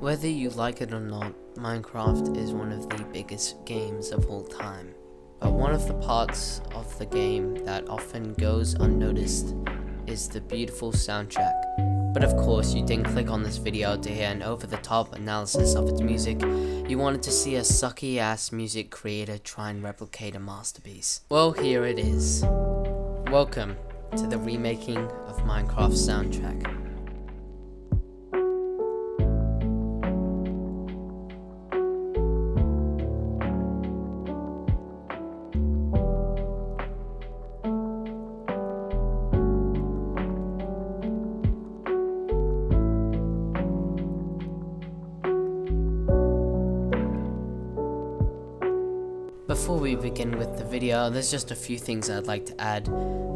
Whether you like it or not, Minecraft is one of the biggest games of all time. But one of the parts of the game that often goes unnoticed is the beautiful soundtrack. But of course, you didn't click on this video to hear an over-the-top analysis of its music. You wanted to see a sucky-ass music creator try and replicate a masterpiece. Well, here it is. Welcome to the remaking of Minecraft's soundtrack. Before we begin with the video, there's just a few things I'd like to add.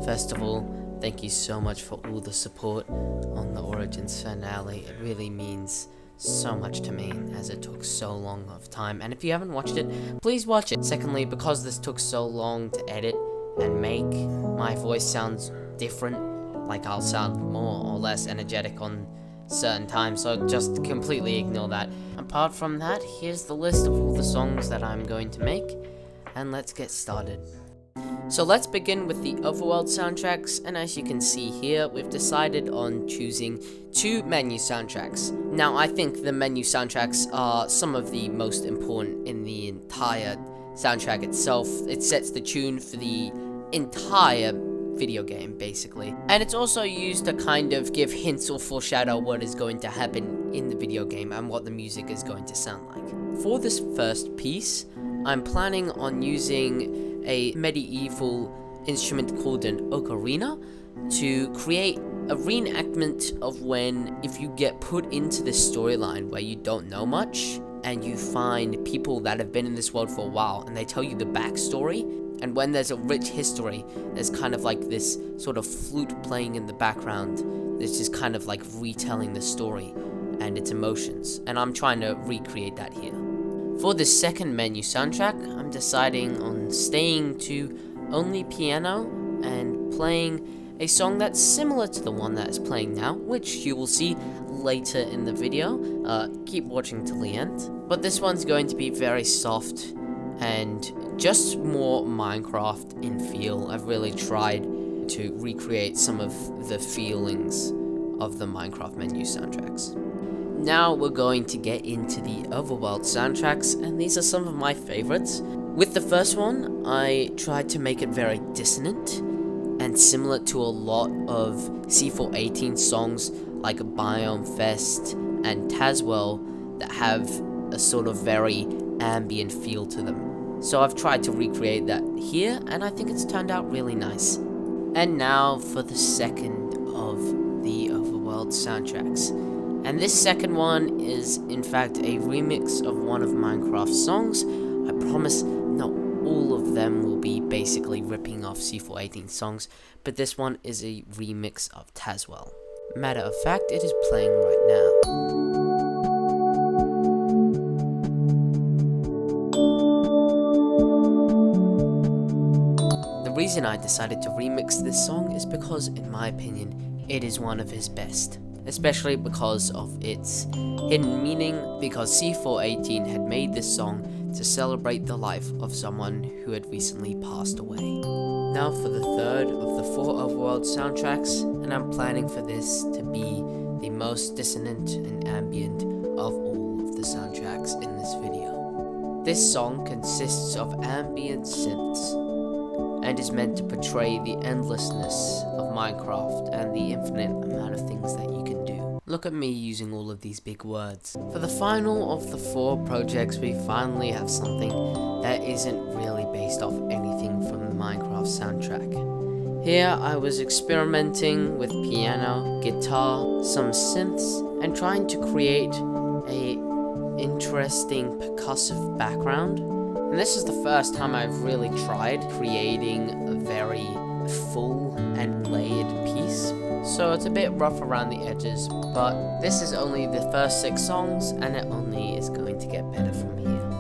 First of all, thank you so much for all the support on the Origins finale. It really means so much to me, as it took so long of time. And if you haven't watched it, please watch it. Secondly, because this took so long to edit and make, my voice sounds different. Like I'll sound more or less energetic on certain times, so just completely ignore that. Apart from that, here's the list of all the songs that I'm going to make. And let's get started. So let's begin with the Overworld soundtracks, and as you can see here, we've decided on choosing 2 menu soundtracks. Now, I think the menu soundtracks are some of the most important in the entire soundtrack itself. It sets the tune for the entire video game, basically. And it's also used to kind of give hints or foreshadow what is going to happen in the video game and what the music is going to sound like. For this first piece, I'm planning on using a medieval instrument called an ocarina to create a reenactment of when, if you get put into this storyline where you don't know much and you find people that have been in this world for a while and they tell you the backstory, and when there's a rich history, there's kind of like this sort of flute playing in the background that's just kind of like retelling the story and its emotions, and I'm trying to recreate that here. For this second menu soundtrack, I'm deciding on staying to only piano and playing a song that's similar to the one that is playing now, which you will see later in the video. Keep watching till the end. But this one's going to be very soft and just more Minecraft in feel. I've really tried to recreate some of the feelings of the Minecraft menu soundtracks. Now we're going to get into the Overworld soundtracks, and these are some of my favorites. With the first one, I tried to make it very dissonant and similar to a lot of C418 songs like Biome Fest and Tazwell that have a sort of very ambient feel to them. So I've tried to recreate that here, and I think it's turned out really nice. And now for the second of the Overworld soundtracks. And this second one is, in fact, a remix of one of Minecraft's songs. I promise not all of them will be basically ripping off C418 songs, but this one is a remix of Tazwell. Matter of fact, it is playing right now. The reason I decided to remix this song is because, in my opinion, it is one of his best. Especially because of its hidden meaning, because C418 had made this song to celebrate the life of someone who had recently passed away. Now for the third of the 4 Overworld soundtracks, and I'm planning for this to be the most dissonant and ambient of all of the soundtracks in this video. This song consists of ambient synths, and is meant to portray the endlessness of Minecraft and the infinite amount of things that you can do. Look at me using all of these big words. For the final of the 4 projects, we finally have something that isn't really based off anything from the Minecraft soundtrack. Here I was experimenting with piano, guitar, some synths, and trying to create a interesting percussive background. And this is the first time I've really tried creating a very full and layered piece. So it's a bit rough around the edges, but this is only the first 6 songs, and it only is going to get better from here.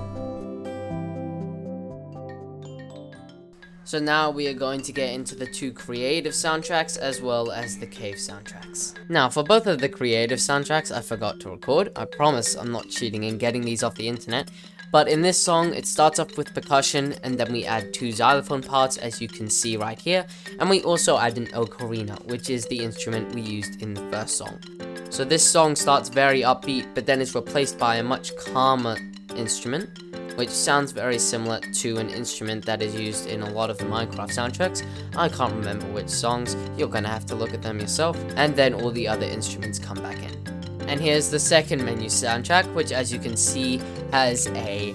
So now we are going to get into the 2 creative soundtracks as well as the cave soundtracks. Now for both of the creative soundtracks I forgot to record. I promise I'm not cheating and getting these off the internet. But in this song it starts off with percussion and then we add 2 xylophone parts as you can see right here. And we also add an ocarina, which is the instrument we used in the first song. So this song starts very upbeat but then is replaced by a much calmer instrument, which sounds very similar to an instrument that is used in a lot of the Minecraft soundtracks. I can't remember which songs, you're gonna have to look at them yourself, and then all the other instruments come back in. And here's the second menu soundtrack, which as you can see has a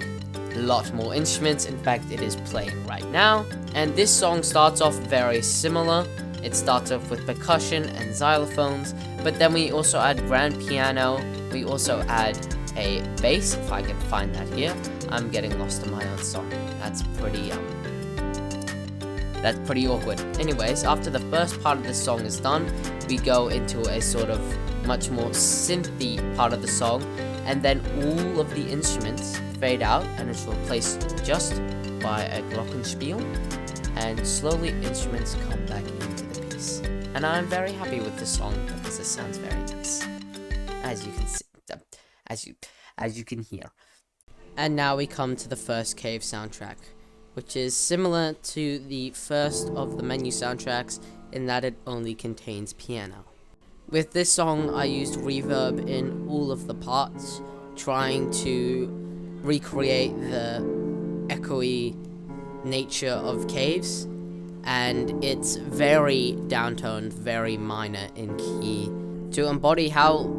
lot more instruments. In fact, it is playing right now, and this song starts off very similar. It starts off with percussion and xylophones, but then we also add grand piano, we also add a bass, if I can find that here. I'm getting lost in my own song. That's pretty awkward. Anyways, after the first part of the song is done, we go into a sort of much more synthy part of the song, and then all of the instruments fade out and it's replaced just by a glockenspiel, and slowly instruments come back into the piece. And I'm very happy with this song because it sounds very nice, as you can see, as you can hear. And now we come to the first cave soundtrack, which is similar to the first of the menu soundtracks in that it only contains piano. With this song I used reverb in all of the parts, trying to recreate the echoey nature of caves, and it's very downtoned, very minor in key, to embody how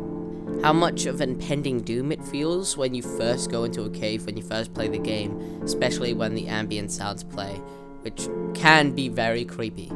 much of impending doom it feels when you first go into a cave, when you first play the game, especially when the ambient sounds play, which can be very creepy.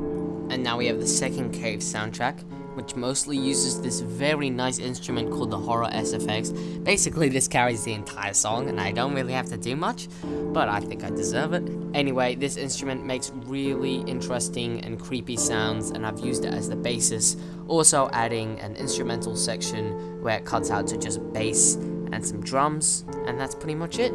And now we have the second cave soundtrack, which mostly uses this very nice instrument called the Horror SFX. Basically, this carries the entire song, and I don't really have to do much, but I think I deserve it. Anyway, this instrument makes really interesting and creepy sounds, and I've used it as the basis, also adding an instrumental section where it cuts out to just bass and some drums, and that's pretty much it.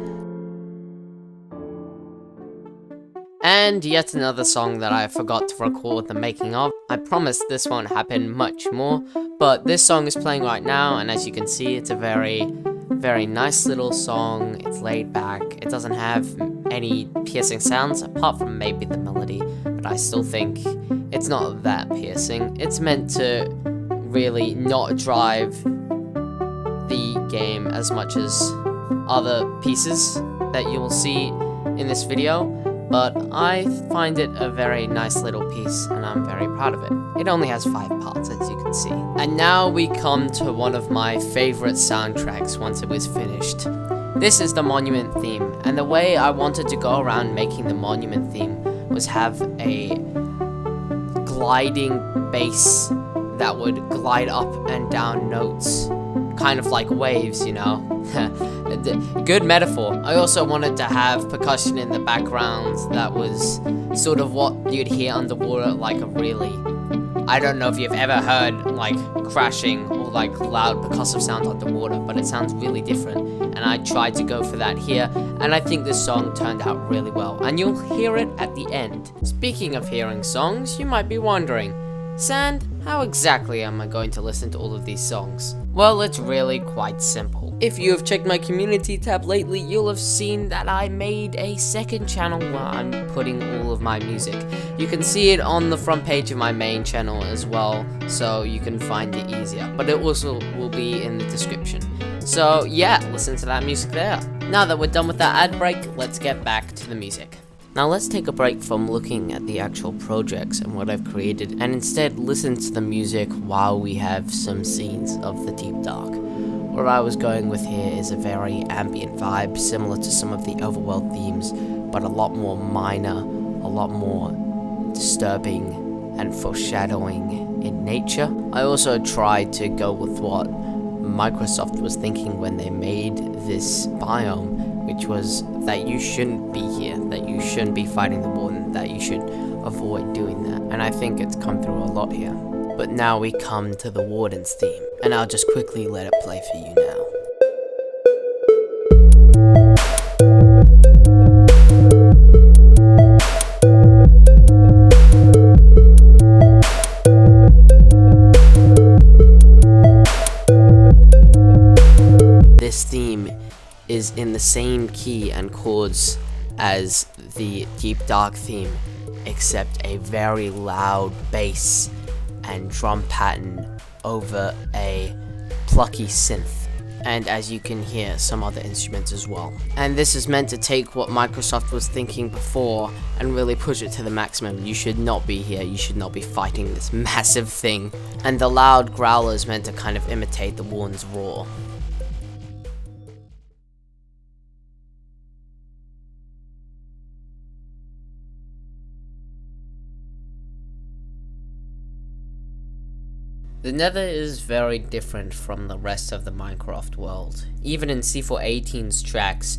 And yet another song that I forgot to record the making of. I promise this won't happen much more, but this song is playing right now, and as you can see, it's a very, very nice little song. It's laid back. It doesn't have any piercing sounds, apart from maybe the melody, but I still think it's not that piercing. It's meant to really not drive the game as much as other pieces that you will see in this video. But I find it a very nice little piece, and I'm very proud of it. It only has 5 parts, as you can see. And now we come to one of my favorite soundtracks once it was finished. This is the Monument theme, and the way I wanted to go around making the Monument theme was have a gliding bass that would glide up and down notes, kind of like waves, you know. Good metaphor. I also wanted to have percussion in the background that was sort of what you'd hear underwater, like a really, I don't know if you've ever heard like crashing or like loud percussive sounds underwater, but it sounds really different, and I tried to go for that here, and I think this song turned out really well, and you'll hear it at the end. Speaking of hearing songs, you might be wondering, Sand, how exactly am I going to listen to all of these songs? Well, it's really quite simple. If you have checked my community tab lately, you'll have seen that I made a second channel where I'm putting all of my music. You can see it on the front page of my main channel as well, so you can find it easier, but it also will be in the description. So yeah, listen to that music there. Now that we're done with that ad break, let's get back to the music. Now let's take a break from looking at the actual projects and what I've created, and instead listen to the music while we have some scenes of the Deep Dark. Where I was going with here is a very ambient vibe, similar to some of the Overworld themes, but a lot more minor, a lot more disturbing and foreshadowing in nature. I also tried to go with what Microsoft was thinking when they made this biome, which was that you shouldn't be here, that you shouldn't be fighting the warden, that you should avoid doing that. And I think it's come through a lot here. But now we come to the warden's theme, and I'll just quickly let it play for you now. in the same key and chords as the Deep Dark theme, except a very loud bass and drum pattern over a plucky synth. And as you can hear, some other instruments as well. And this is meant to take what Microsoft was thinking before and really push it to the maximum. You should not be here, you should not be fighting this massive thing. And the loud growler is meant to kind of imitate the Warden's roar. The Nether is very different from the rest of the Minecraft world. Even in C418's tracks,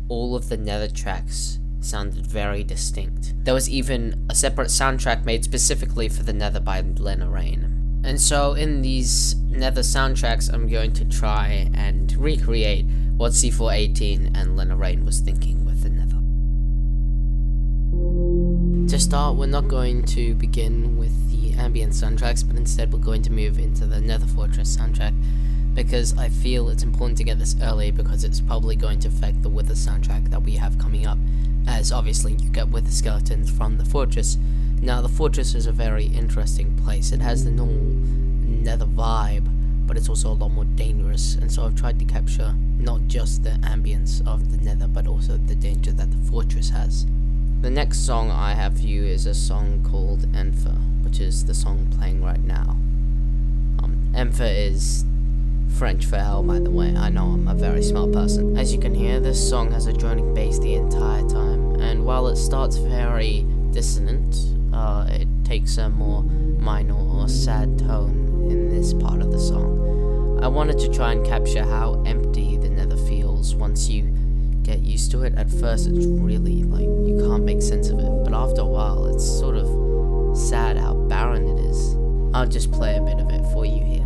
all of the Nether tracks sounded very distinct. There was even a separate soundtrack made specifically for the Nether by Rain. And so in these Nether soundtracks, I'm going to try and recreate what C418 and Rain was thinking with the Nether. To start, we're not going to begin with the ambient soundtracks, but instead we're going to move into the Nether Fortress soundtrack, because I feel it's important to get this early, because it's probably going to affect the Wither soundtrack that we have coming up, as obviously you get Wither skeletons from the Fortress. Now, the Fortress is a very interesting place. It has the normal Nether vibe, but it's also a lot more dangerous, and so I've tried to capture not just the ambience of the Nether, but also the danger that the Fortress has. The next song I have for you is a song called Enfer, which is the song playing right now. Enfer is French for hell, by the way. I know I'm a very smart person. As you can hear, this song has a droning bass the entire time, and while it starts very dissonant, it takes a more minor or sad tone in this part of the song. I wanted to try and capture how empty the Nether feels once you get used to it. At first it's really like you can't make sense of it, but after a while it's sort of sad how barren it is. I'll just play a bit of it for you here.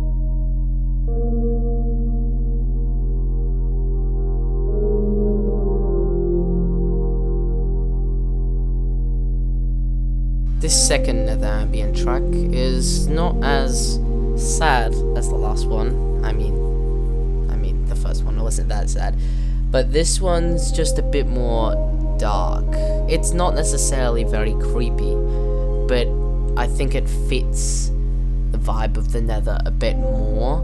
This second Nether ambient track is not as sad as the last one. I mean the first one wasn't that sad. But this one's just a bit more dark. It's not necessarily very creepy, but I think it fits the vibe of the Nether a bit more,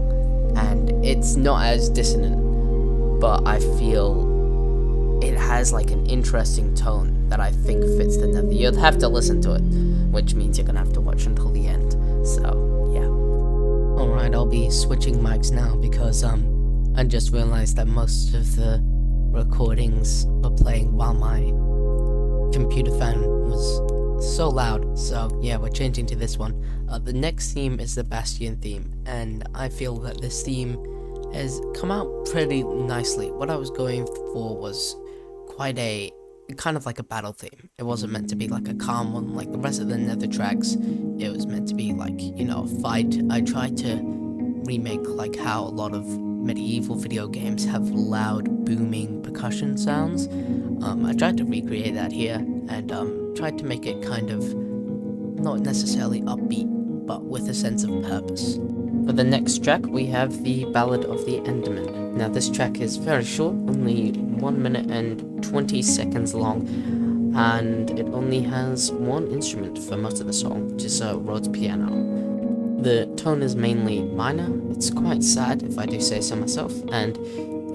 and it's not as dissonant, but I feel it has like an interesting tone that I think fits the Nether. You'll have to listen to it, which means you're gonna have to watch until the end, so yeah. Alright, I'll be switching mics now because I just realized that most of the recordings were playing while my computer fan was so loud, so yeah, we're changing to this one. The next theme is the Bastion theme, and I feel that this theme has come out pretty nicely. What I was going for was quite a kind of like a battle theme. It wasn't meant to be like a calm one like the rest of the Nether tracks. It was meant to be like, you know, a fight. I tried to remake like how a lot of medieval video games have loud booming percussion sounds. I tried to recreate that here, and tried to make it kind of not necessarily upbeat, but with a sense of purpose. For the next track we have the Ballad of the Enderman. Now this track is very short, only 1 minute and 20 seconds long, and it only has one instrument for most of the song, which is a Rhodes piano. The tone is mainly minor. It's quite sad, if I do say so myself, and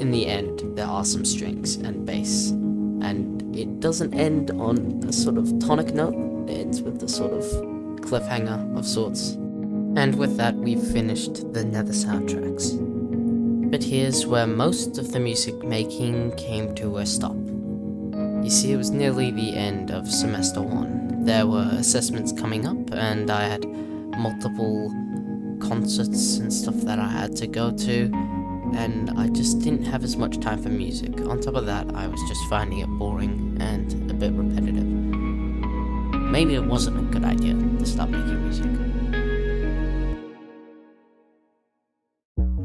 in the end there are some strings and bass, and it doesn't end on a sort of tonic note. It ends with a sort of cliffhanger of sorts. And with that we've finished the Nether soundtracks. But here's where most of the music making came to a stop. You see, it was nearly the end of semester 1. There were assessments coming up, and I had multiple concerts and stuff that I had to go to, and I just didn't have as much time for music. On top of that, I was just finding it boring and a bit repetitive. Maybe it wasn't a good idea to start making music.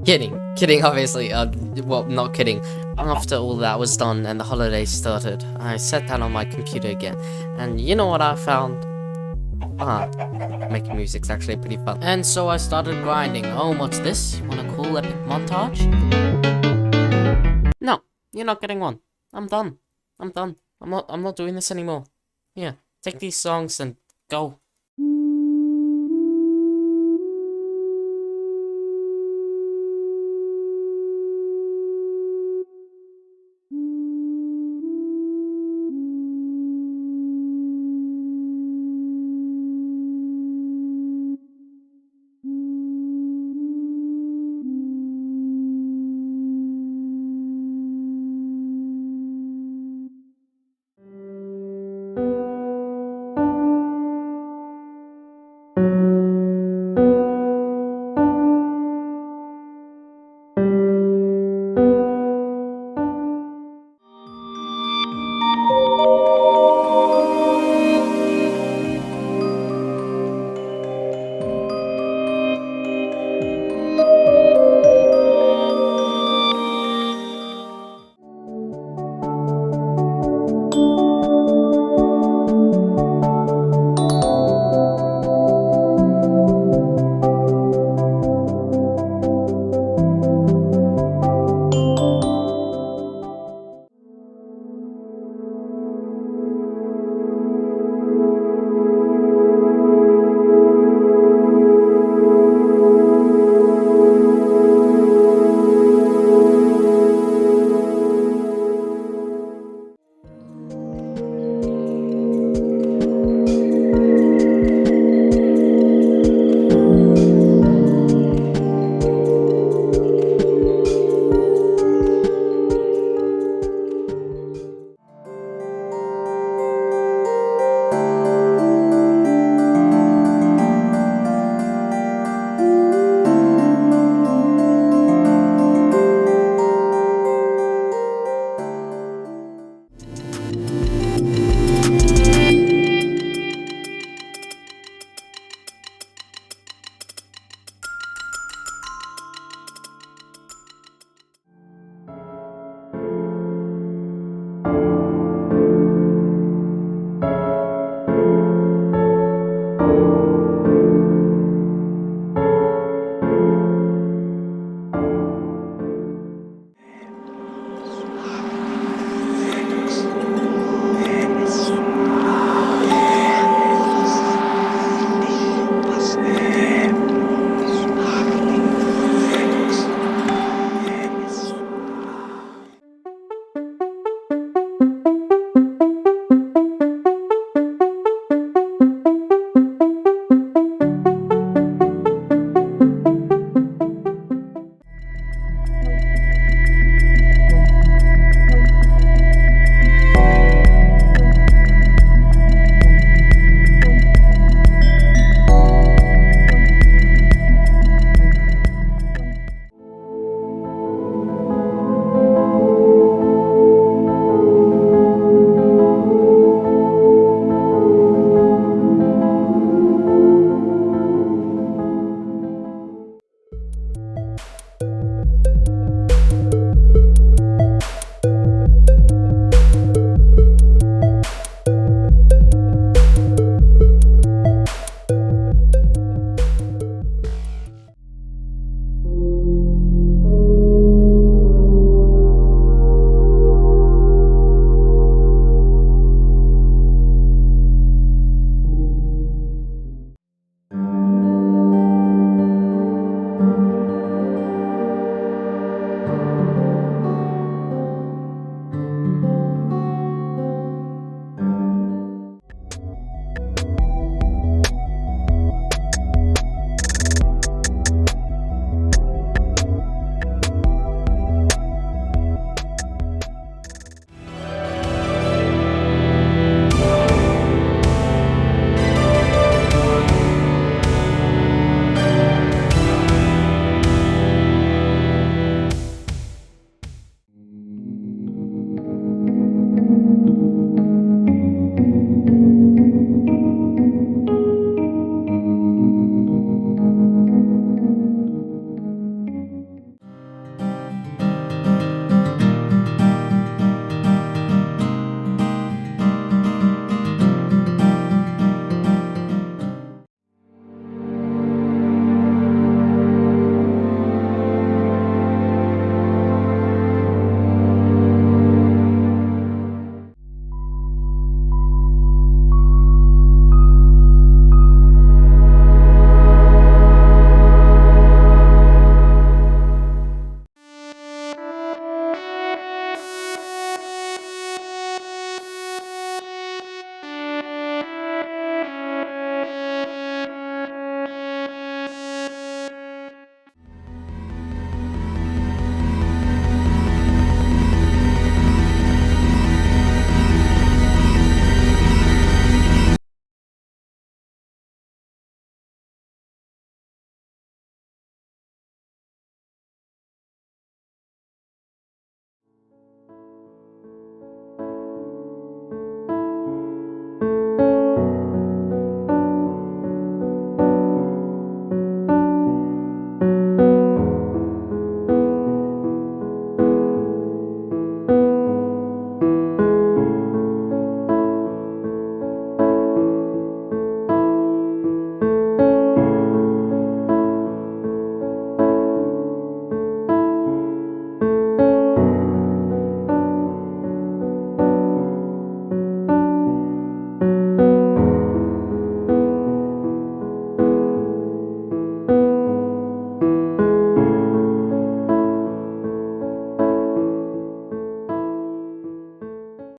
Kidding, obviously. Well, not kidding. After all that was done and the holidays started, I sat down on my computer again, and you know what I found? Making music's actually pretty fun. And so I started grinding. Oh, what's this? You want a cool epic montage? No, You're not getting one. I'm done. I'm not doing this anymore. Here, take these songs and go.